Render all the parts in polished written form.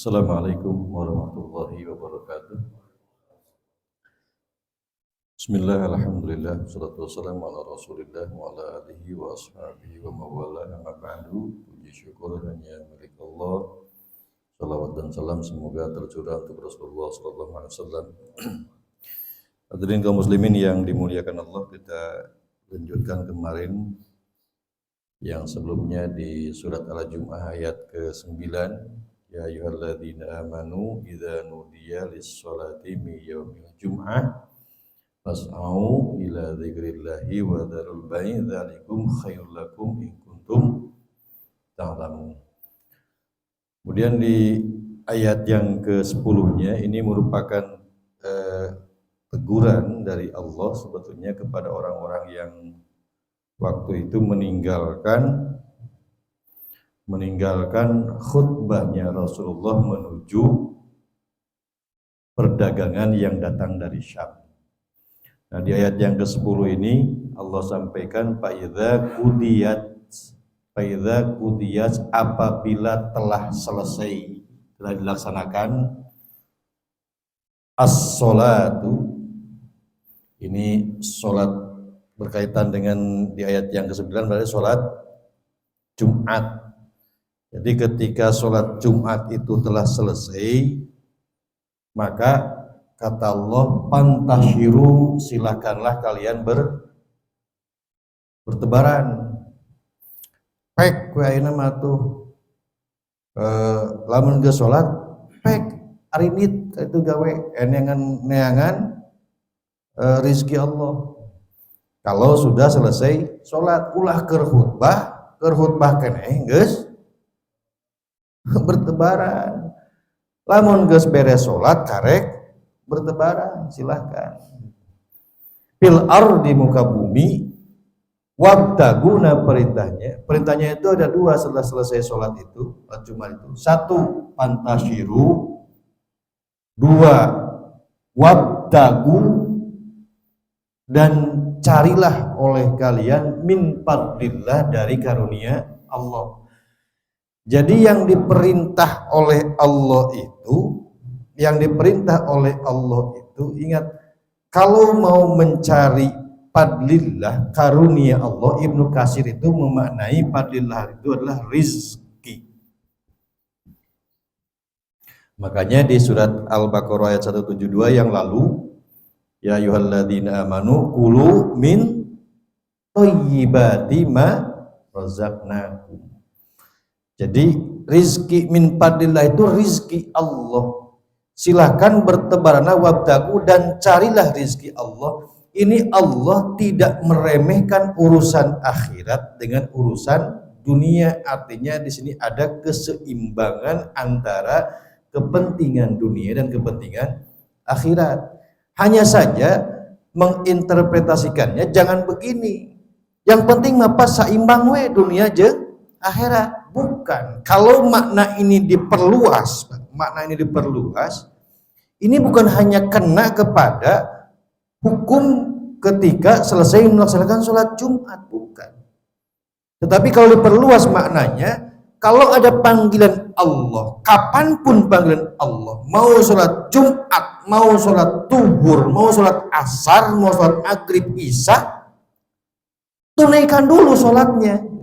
Assalamualaikum warahmatullahi wabarakatuh. Bismillah, alhamdulillah, wassalatu wassalamu ala rasulillah wa ala alihi wa ashabihi wa mawala amma ba'du. Puji syukur hanya milik Allah. Salawat dan salam semoga tercurah untuk Rasulullah sallallahu alaihi wasallam. Hadirin kaum muslimin yang dimuliakan Allah, kita lanjutkan kemarin yang sebelumnya di surat Al-Jum'ah ayat ke-9. Ya ayyuhalladzina amanu idza nudiya lis-sholati min yaumil jum'ah fas'au ila dzikrillahi wa dzarul bai' dzalikum khairul lakum in kuntum ta'lamun. Kemudian di ayat yang ke-10-nya ini merupakan teguran dari Allah sebetulnya kepada orang-orang yang waktu itu meninggalkan khutbahnya Rasulullah menuju perdagangan yang datang dari Syam. Nah, di ayat yang ke-10 ini Allah sampaikan fa'idza qudiyat apabila telah selesai, telah dilaksanakan as-sholatu. Ini sholat berkaitan dengan di ayat yang ke-9 berarti sholat Jumat. Jadi ketika sholat Jumat itu telah selesai, maka kata Allah, pantashiru, silakanlah kalian bertebaran. Pek ayeuna mah tuh lamun geus sholat pek arinit itu gawe neangan rizki Allah. Kalau sudah selesai sholat ulah keur khutbah keneh geus bertebaran. Lamun geus beres sholat karek bertebaran, silahkan. Fil ardi, muka bumi, wabtaguna, perintahnya itu ada dua setelah selesai sholat itu, cuma itu. Satu, pantashiru. Dua, wabtagu, dan carilah oleh kalian min fadlillah, dari karunia Allah. Jadi yang diperintah oleh Allah itu, ingat, kalau mau mencari fadlillah, karunia Allah, Ibnu Katsir itu memaknai fadlillah itu adalah rizki. Makanya di surat Al-Baqarah ayat 172 yang lalu, ya ayyuhalladzina amanu kulu min thayyibati ma razaqnakum. Jadi rizki min fadlillah itu rizki Allah. Silahkan bertebaranlah wabtagu, dan carilah rizki Allah. Ini Allah tidak meremehkan urusan akhirat dengan urusan dunia. Artinya di sini ada keseimbangan antara kepentingan dunia dan kepentingan akhirat. Hanya saja menginterpretasikannya jangan begini. Yang penting apa saimbang we dunia jeung akhirat. Bukan. Kalau makna ini diperluas, ini bukan hanya kena kepada hukum ketika selesai melaksanakan sholat Jumat, bukan. Tetapi kalau diperluas maknanya, kalau ada panggilan Allah, kapanpun panggilan Allah, mau sholat Jumat, mau sholat Zuhur, mau sholat Asar, mau sholat Maghrib, Isya, tunaikan dulu sholatnya.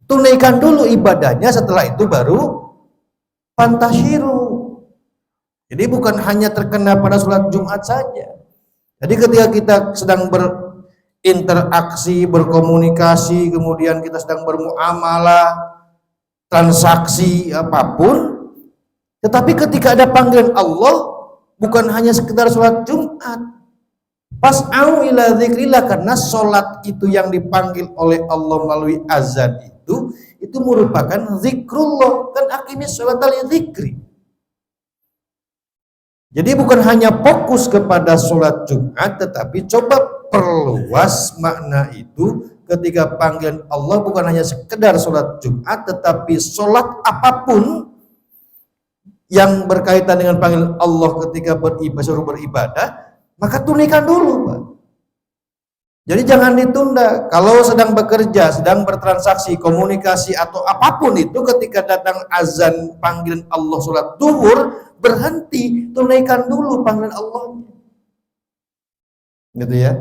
Tunaikan dulu ibadahnya, setelah itu baru pantashiru. Jadi bukan hanya terkena pada sholat Jumat saja. Jadi ketika kita sedang berinteraksi, berkomunikasi, kemudian kita sedang bermuamalah, transaksi apapun, tetapi ketika ada panggilan Allah, bukan hanya sekedar sholat Jumat. Fas'au ila dzikrillah, karena sholat itu yang dipanggil oleh Allah melalui azan itu merupakan zikrullah, kan aqimis sholata li dzikri. Jadi bukan hanya fokus kepada sholat Jumat, tetapi coba perluas makna itu ketika panggilan Allah bukan hanya sekedar sholat Jumat, tetapi sholat apapun yang berkaitan dengan panggilan Allah ketika suruh beribadah, maka tunaikan dulu, Pak. Jadi jangan ditunda. Kalau sedang bekerja, sedang bertransaksi, komunikasi atau apapun itu, ketika datang azan panggilan Allah sholat duhur, berhenti, tunaikan dulu panggilan Allah. Gitu ya.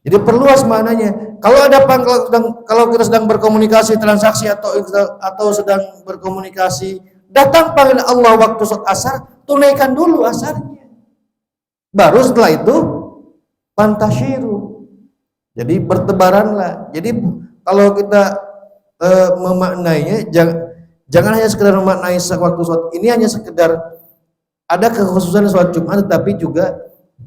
Jadi perluas maknanya. Kalau kita sedang berkomunikasi, transaksi atau sedang berkomunikasi, datang panggilan Allah waktu sholat asar, tunaikan dulu asarnya. Baru setelah itu pantasyiru. Jadi bertebaranlah. Jadi kalau kita memaknainya, jangan hanya sekedar memaknai waktu sholat. Ini hanya sekedar ada kekhususan sholat Jumat, tetapi juga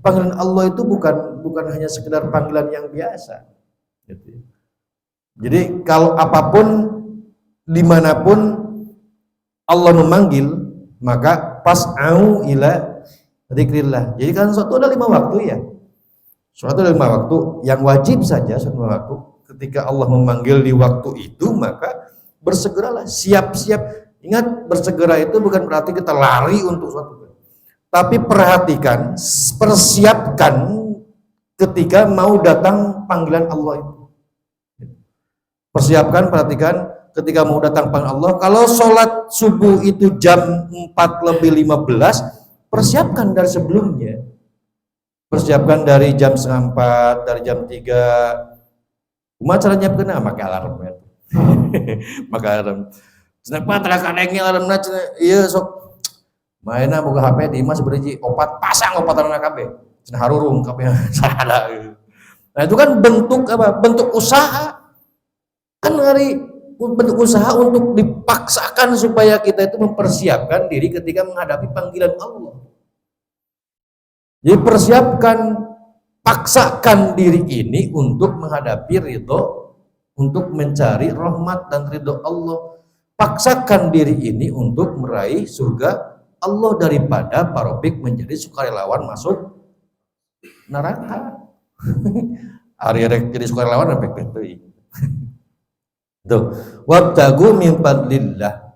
panggilan Allah itu bukan hanya sekedar panggilan yang biasa. Jadi kalau apapun, dimanapun Allah memanggil, maka pas'au ila dzikrillah. Jadi kan suatu ada 5 waktu ya. Suatu 5 waktu yang wajib saja, suatu waktu ketika Allah memanggil di waktu itu, maka bersegeralah, siap-siap. Ingat, bersegera itu bukan berarti kita lari untuk suatu, tapi perhatikan, persiapkan ketika mau datang panggilan Allah itu. Persiapkan, perhatikan ketika mau datang panggilan Allah. Kalau sholat subuh itu jam 4:15, persiapkan dari sebelumnya. Persiapkan dari jam 3:30, dari jam 3. Cuma cara nyiapkeun make alarm ya. Make alarm. Cenah tara kadenge alarmna cenah ieu sok maena boga HP di imah sabeureji opat pasang opatanna kabeh. Cenah harurung kabeh sada. Nah itu kan bentuk apa? Bentuk usaha. Kan hari bentuk usaha untuk dipaksakan supaya kita itu mempersiapkan diri ketika menghadapi panggilan Allah. Jadi persiapkan, paksakan diri ini untuk menghadapi ridho, untuk mencari rahmat dan ridho Allah. Paksakan diri ini untuk meraih surga Allah daripada parobik menjadi sukarelawan masuk neraka. Ari rek jadi sukarelawan efek teuing. Tuh, wabtagu min fadlillah.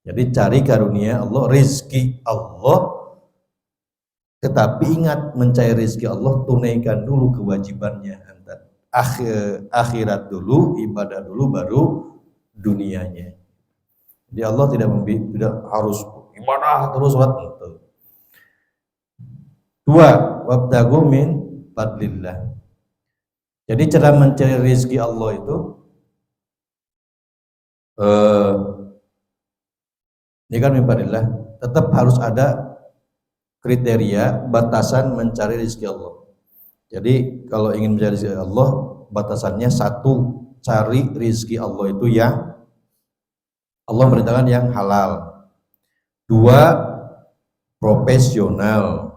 Jadi cari karunia Allah, rizki Allah. Tetapi ingat, mencari rezeki Allah, tunaikan dulu kewajibannya. Akhirat dulu, ibadah dulu, baru dunianya. Jadi Allah tidak harus ibadah terus waktu. 2, wabtagu min fadlillah. Jadi cara mencari rezeki Allah itu ini kan min fadlillah, tetap harus ada kriteria batasan mencari rezeki Allah. Jadi kalau ingin mencari rezeki Allah, batasannya 1, cari rezeki Allah itu yang Allah merintahkan yang halal. 2, profesional,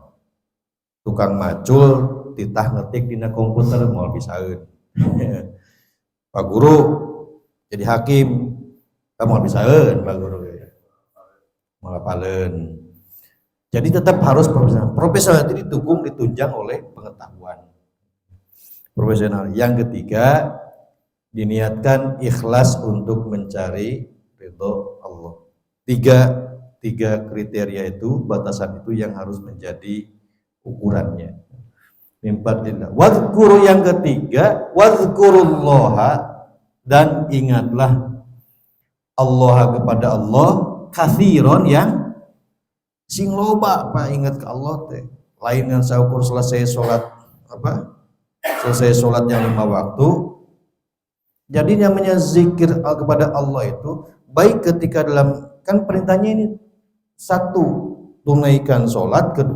tukang macul, titah ngetik dina komputer moal bisaeun. Pak Guru jadi hakim, kamu bisaeun Pak Guru. Moal apaleun. Jadi tetap harus profesional. Profesional itu didukung, ditunjang oleh pengetahuan. Profesional. Yang ketiga, diniatkan ikhlas untuk mencari ridho Allah. Tiga kriteria itu, batasan itu yang harus menjadi ukurannya. Mimpadillah. Wadhkuru yang ketiga, wadhkurullaha, dan ingatlah Allah kepada Allah katsiron yang sing loba Pak, ingat ke Allah teh. Lain yang saukur selesai sholat selesai sholat yang 5 waktu. Jadi namanya zikir kepada Allah itu baik ketika dalam, kan perintahnya ini 1, tunaikan sholat, 2,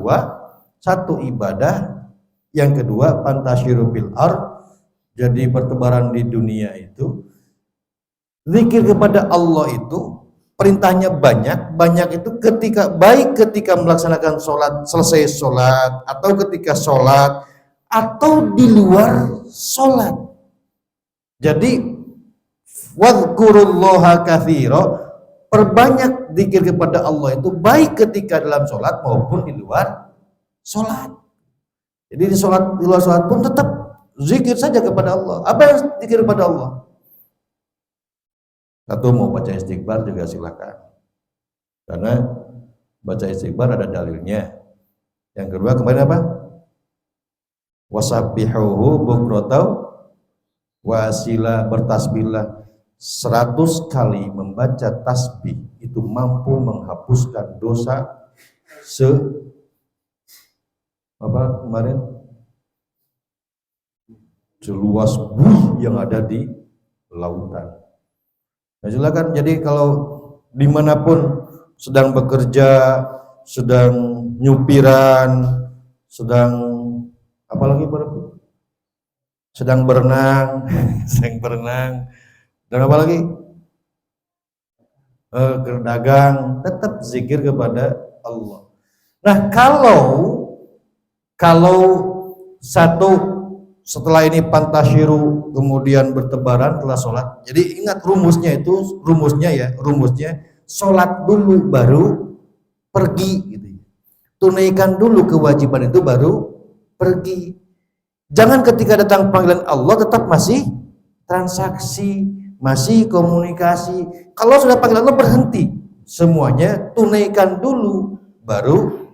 1 ibadah, yang kedua pantasyiru bil ard, jadi bertebaran di dunia itu. Zikir kepada Allah itu perintahnya banyak itu ketika melaksanakan sholat, selesai sholat, atau ketika sholat, atau di luar sholat. Jadi wadhkurullaha katsira, perbanyak zikir kepada Allah itu baik ketika dalam sholat maupun di luar sholat. Jadi di luar sholat pun tetap zikir saja kepada Allah. Apa yang zikir kepada Allah? Atau mau baca istighfar juga silakan, karena baca istighfar ada dalilnya. Yang kedua kemarin apa? Wasabbihuhu bukratan Wasila, bertasbihlah 100 kali membaca tasbih itu mampu menghapuskan dosa apa kemarin seluas bumi yang ada di lautan. Nah, silakan. Jadi kalau dimanapun sedang bekerja, sedang nyupiran, sedang apalagi sedang berenang, sedang berenang, dan apalagi berdagang, tetap zikir kepada Allah. Nah, kalau satu setelah ini pantasyiru kemudian bertebaran setelah sholat. Jadi ingat rumusnya sholat dulu baru pergi gitu. Tunaikan dulu kewajiban itu baru pergi. Jangan ketika datang panggilan Allah tetap masih transaksi, masih komunikasi. Kalau sudah panggilan Allah berhenti. Semuanya tunaikan dulu baru,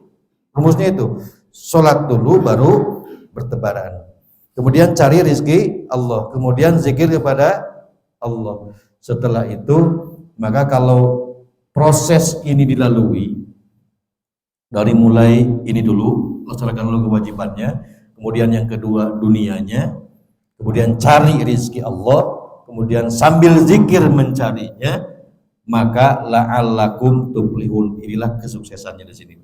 rumusnya itu sholat dulu baru bertebaran. Kemudian cari rezeki Allah, kemudian zikir kepada Allah. Setelah itu, maka kalau proses ini dilalui, dari mulai ini dulu, laksanakan dulu kewajibannya, kemudian yang kedua dunianya, kemudian cari rezeki Allah, kemudian sambil zikir mencarinya, maka la'allakum tuflihun. Inilah kesuksesannya di sini.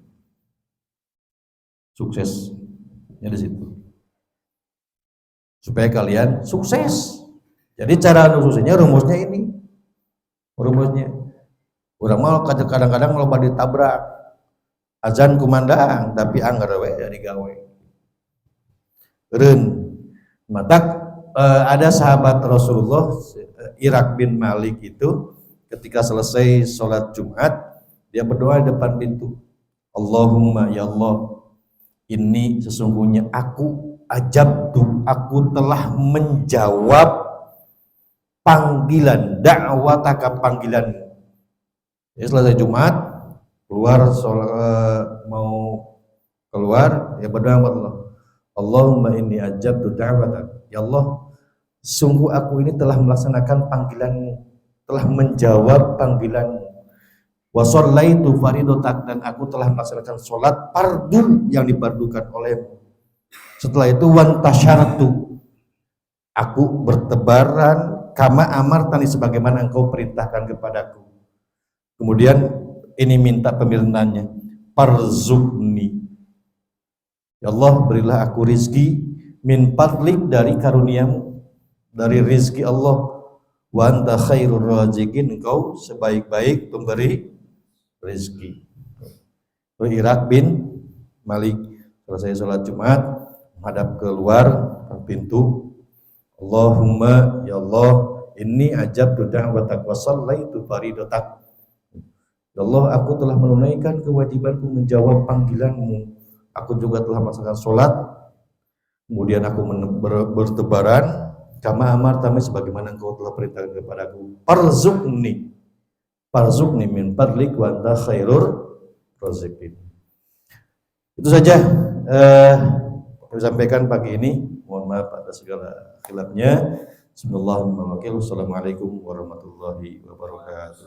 Suksesnya di situ. Supaya kalian sukses. Jadi cara suksesnya rumusnya ini. Rumusnya. Urang mau kadang-kadang loba ditabrak. Azan kumandang tapi anggar we dari gawe. Reun. Matak ada sahabat Rasulullah Irak bin Malik itu ketika selesai sholat Jumat dia berdoa di depan pintu. Allahumma ya Allah, ini sesungguhnya aku aku telah menjawab panggilan dakwataka, panggilan. Ya, selesai Jumat mau keluar ya berdoa kepada Allah. Allahumma inni ajabtu da'watak. Ya Allah, sungguh aku ini telah melaksanakan panggilanmu, telah menjawab panggilanmu. Wa shallaitu faridotak, dan aku telah melaksanakan sholat fardu yang difardukan olehmu. Setelah itu wantasyartu, aku bertebaran kama amartani, sebagaimana engkau perintahkan kepadaku. Kemudian ini minta pemilihannya, parzukni, ya Allah berilah aku rizki min fadlik, dari karuniamu, dari rizki Allah. Wa anta khairur raziqin, engkau sebaik-baik pemberi rizki. Irak bin Malik selesai sholat Jumat menghadap keluar pintu. Allahumma ya Allah, inni ajabtu da'watak wa shallaitu faridatak. Ya Allah, aku telah menunaikan kewajibanku menjawab panggilanmu. Aku juga telah melaksanakan sholat. Kemudian aku bertebaran kama amartami, sebagaimana engkau telah perintahkan kepadaku. Parzukni min fadlik wa anta khairur raziqin. Itu saja kami sampaikan pagi ini. Mohon maaf atas segala khilafnya. Bismillahirrahmanirrahim. Assalamualaikum warahmatullahi wabarakatuh.